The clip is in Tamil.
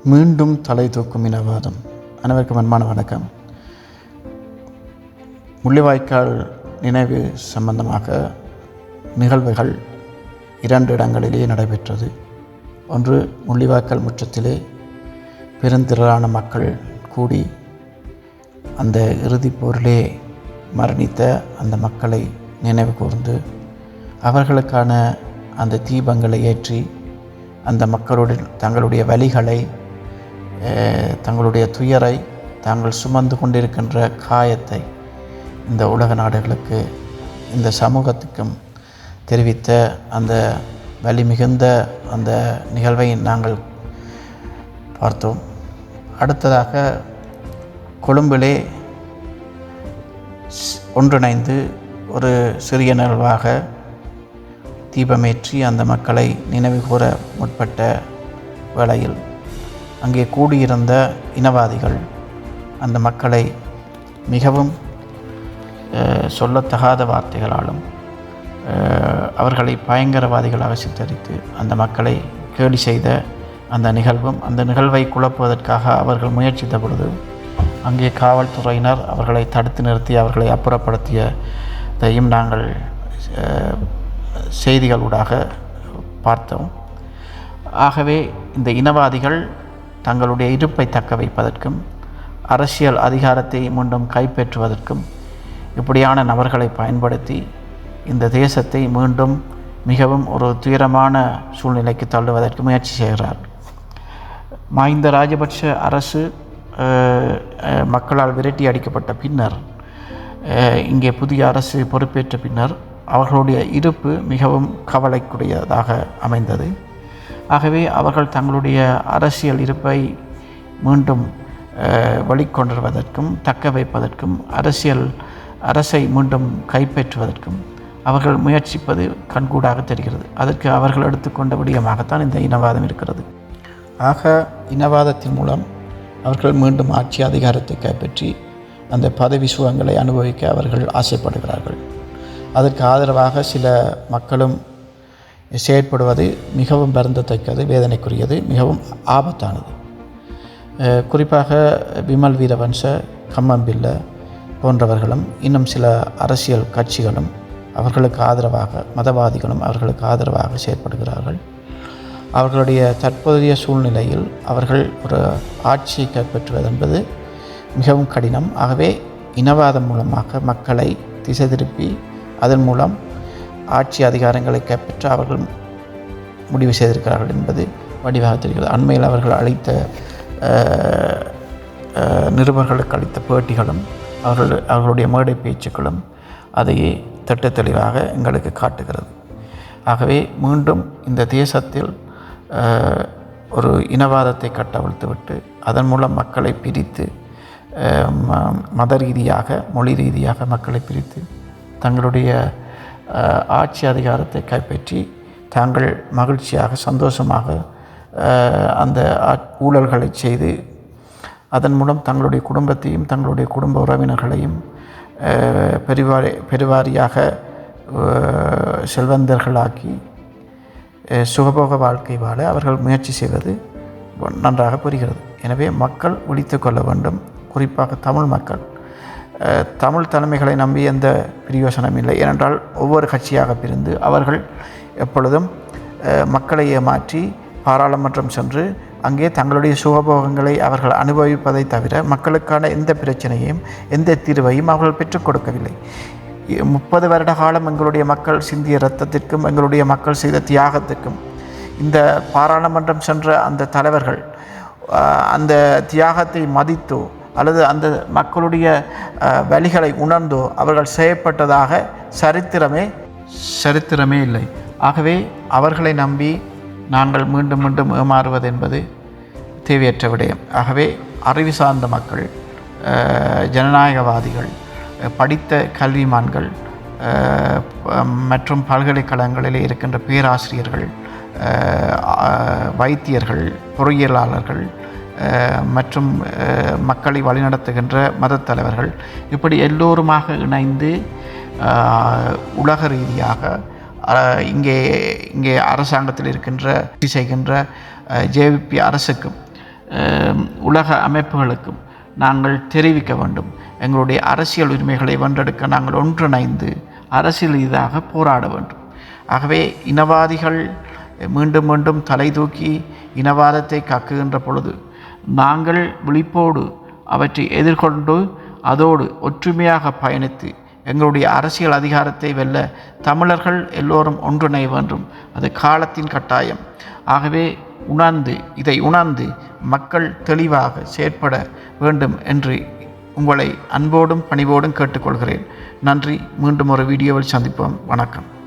மீண்டும் தலை தூக்கும் இனவாதம். அனைவருக்கும் அன்பான வணக்கம். முள்ளிவாய்க்கால் நினைவு சம்பந்தமாக நிகழ்வுகள் 2 இடங்களிலே நடைபெற்றது. ஒன்று, முள்ளிவாய்க்கால் முற்றத்திலே பெருந்திரளான மக்கள் கூடி அந்த இறுதிப் போரிலே மரணித்த அந்த மக்களை நினைவு கூர்ந்து அவர்களுக்கான அந்த தீபங்களை ஏற்றி அந்த மக்களுடைய தங்களுடைய வலிகளை, தங்களுடைய துயரை, தாங்கள் சுமந்து கொண்டிருக்கின்ற காயத்தை இந்த உலக நாடுகளுக்கு, இந்த சமூகத்துக்கும் தெரிவித்த அந்த வலி மிகுந்த அந்த நிகழ்வை நாங்கள் பார்த்தோம். அடுத்ததாக கொழும்பிலே ஒன்றிணைந்து ஒரு சிறிய நிகழ்வாக தீபமேற்றி அந்த மக்களை நினைவு கூற முற்பட்ட வேளையில் அங்கே கூடியிருந்த இனவாதிகள் அந்த மக்களை மிகவும் சொல்லத்தகாத வார்த்தைகளாலும் அவர்களை பயங்கரவாதிகளாக சித்தரித்து அந்த மக்களை கேலி செய்த அந்த நிகழ்வும், அந்த நிகழ்வை குழப்புவதற்காக அவர்கள் முயற்சித்த பொழுது அங்கே காவல்துறையினர் அவர்களை தடுத்து நிறுத்தி அவர்களை அப்புறப்படுத்தியதையும் நாங்கள் செய்திகளூடாக பார்த்தோம். ஆகவே இந்த இனவாதிகள் தங்களுடைய இருப்பை தக்க வைப்பதற்கும் அரசியல் அதிகாரத்தை மீண்டும் கைப்பற்றுவதற்கும் இப்படியான நபர்களை பயன்படுத்தி இந்த தேசத்தை மீண்டும் மிகவும் ஒரு துயரமான சூழ்நிலைக்கு தள்ளுவதற்கு முயற்சி செய்கிறார். மஹிந்த ராஜபக்ஷ அரசு மக்களால் விரட்டி அடிக்கப்பட்ட பின்னர், இங்கே புதிய அரசு பொறுப்பேற்ற பின்னர் அவர்களுடைய இருப்பு மிகவும் கவலைக்குரியதாக அமைந்தது. ஆகவே அவர்கள் தங்களுடைய அரசியல் இருப்பை மீண்டும் வெளிக்கொண்டுவதற்கும் தக்க வைப்பதற்கும் அரசை மீண்டும் கைப்பற்றுவதற்கும் அவர்கள் முயற்சிப்பது கண்கூடாக தெரிகிறது. அதற்கு அவர்கள் எடுத்துக்கொண்ட விடயமாகத்தான் இந்த இனவாதம் இருக்கிறது. ஆக இனவாதத்தின் மூலம் அவர்கள் மீண்டும் ஆட்சி அதிகாரத்தை கைப்பற்றி அந்த பதவி சுகங்களை அனுபவிக்க அவர்கள் ஆசைப்படுகிறார்கள். அதற்கு ஆதரவாக சில மக்களும் செயற்படுவது மிகவும் வருந்தத்தக்கது, வேதனைக்குரியது, மிகவும் ஆபத்தானது. குறிப்பாக விமல் வீரவன்ச, கம்மம்பில்ல போன்றவர்களும் இன்னும் சில அரசியல் கட்சிகளும் அவர்களுக்கு ஆதரவாக, மதவாதிகளும் அவர்களுக்கு ஆதரவாக செயற்படுகிறார்கள். அவர்களுடைய தற்போதைய சூழ்நிலையில் அவர்கள் ஒரு ஆட்சியை கைப்பற்றுவது என்பது மிகவும் கடினம். ஆகவே இனவாதம் மூலமாக மக்களை திசை திருப்பி அதன் மூலம் ஆட்சி அதிகாரங்களை கைப்பற்ற அவர்கள் முடிவு செய்திருக்கிறார்கள் என்பது வடிவாக தெரிகிறது. அண்மையில் அவர்கள் அளித்த நிருபர்களுக்கு அளித்த பேட்டிகளும் அவர்களுடைய மேடை பேச்சுக்களும் அதையே திட்ட தெளிவாக எங்களுக்கு காட்டுகிறது. ஆகவே மீண்டும் இந்த தேசத்தில் ஒரு இனவாதத்தை கட்டவிழ்த்துவிட்டு அதன் மூலம் மக்களை பிரித்து, மத ரீதியாக, மொழி ரீதியாக மக்களை பிரித்து தங்களுடைய ஆட்சி அதிகாரத்தை கைப்பற்றி தாங்கள் மகிழ்ச்சியாக, சந்தோஷமாக அந்த ஊழல்களை செய்து அதன் மூலம் தங்களுடைய குடும்பத்தையும் தங்களுடைய குடும்ப உறவினர்களையும் பெருவாரியாக செல்வந்தர்களாக்கி சுகபோக வாழ்க்கை வாழ அவர்கள் முயற்சி செய்வது நன்றாக புரிகிறது. எனவே மக்கள் விழித்து கொள்ள வேண்டும். குறிப்பாக தமிழ் மக்கள், தமிழ் தலைமைகளை நம்பி எந்த பிரயோசனம் இல்லை. ஏனென்றால் ஒவ்வொரு கட்சியாக பிரிந்து அவர்கள் எப்பொழுதும் மக்களை ஏமாற்றி பாராளுமன்றம் சென்று அங்கே தங்களுடைய சுகபோகங்களை அவர்கள் அனுபவிப்பதை தவிர மக்களுக்கான எந்த பிரச்சனையையும் எந்த தீர்வையும் அவர்கள் பெற்றுக் கொடுக்கவில்லை. 30 வருட காலம் எங்களுடைய மக்கள் சிந்திய இரத்தத்திற்கும் எங்களுடைய மக்கள் செய்த தியாகத்துக்கும் இந்த பாராளுமன்றம் சென்ற அந்த தலைவர்கள் அந்த தியாகத்தை மதித்தோ அல்லது அந்த மக்களுடைய வலிகளை உணர்ந்தோ அவர்கள் செய்யப்பட்டதாக சரித்திரமே இல்லை. ஆகவே அவர்களை நம்பி நாங்கள் மீண்டும் மீண்டும் ஏமாறுவது என்பது தேவையற்ற விடயம். ஆகவே அறிவு சார்ந்த மக்கள், ஜனநாயகவாதிகள், படித்த கல்விமான்கள் மற்றும் பல்கலைக்கழகங்களில் இருக்கின்ற பேராசிரியர்கள், வைத்தியர்கள், பொறியியலாளர்கள் மற்றும் மக்களை வழிநடத்துகின்ற மத தலைவர்கள், இப்படி எல்லோருமாக இணைந்து உலக ரீதியாக இங்கே அரசாங்கத்தில் இருக்கின்ற செய்கின்ற ஜேவிபி அரசுக்கும் உலக அமைப்புகளுக்கும் நாங்கள் தெரிவிக்க வேண்டும். எங்களுடைய அரசியல் உரிமைகளை வென்றெடுக்க நாங்கள் ஒன்றிணைந்து அரசியல் ரீதியாக போராட வேண்டும். ஆகவே இனவாதிகள் மீண்டும் மீண்டும் தலை தூக்கி இனவாதத்தை காக்குகின்ற பொழுது நாங்கள் விழிப்போடு அவற்றை எதிர்கொண்டு அதோடு ஒற்றுமையாக பயணித்து எங்களுடைய அரசியல் அதிகாரத்தை வெல்ல தமிழர்கள் எல்லோரும் ஒன்றிணைய வேண்டும். அது காலத்தின் கட்டாயம். ஆகவே இதை உணர்ந்து மக்கள் தெளிவாக செயற்பட வேண்டும் என்று உங்களை அன்போடும் பணிவோடும் கேட்டுக்கொள்கிறேன். நன்றி. மீண்டும் ஒரு வீடியோவில் சந்திப்போம். வணக்கம்.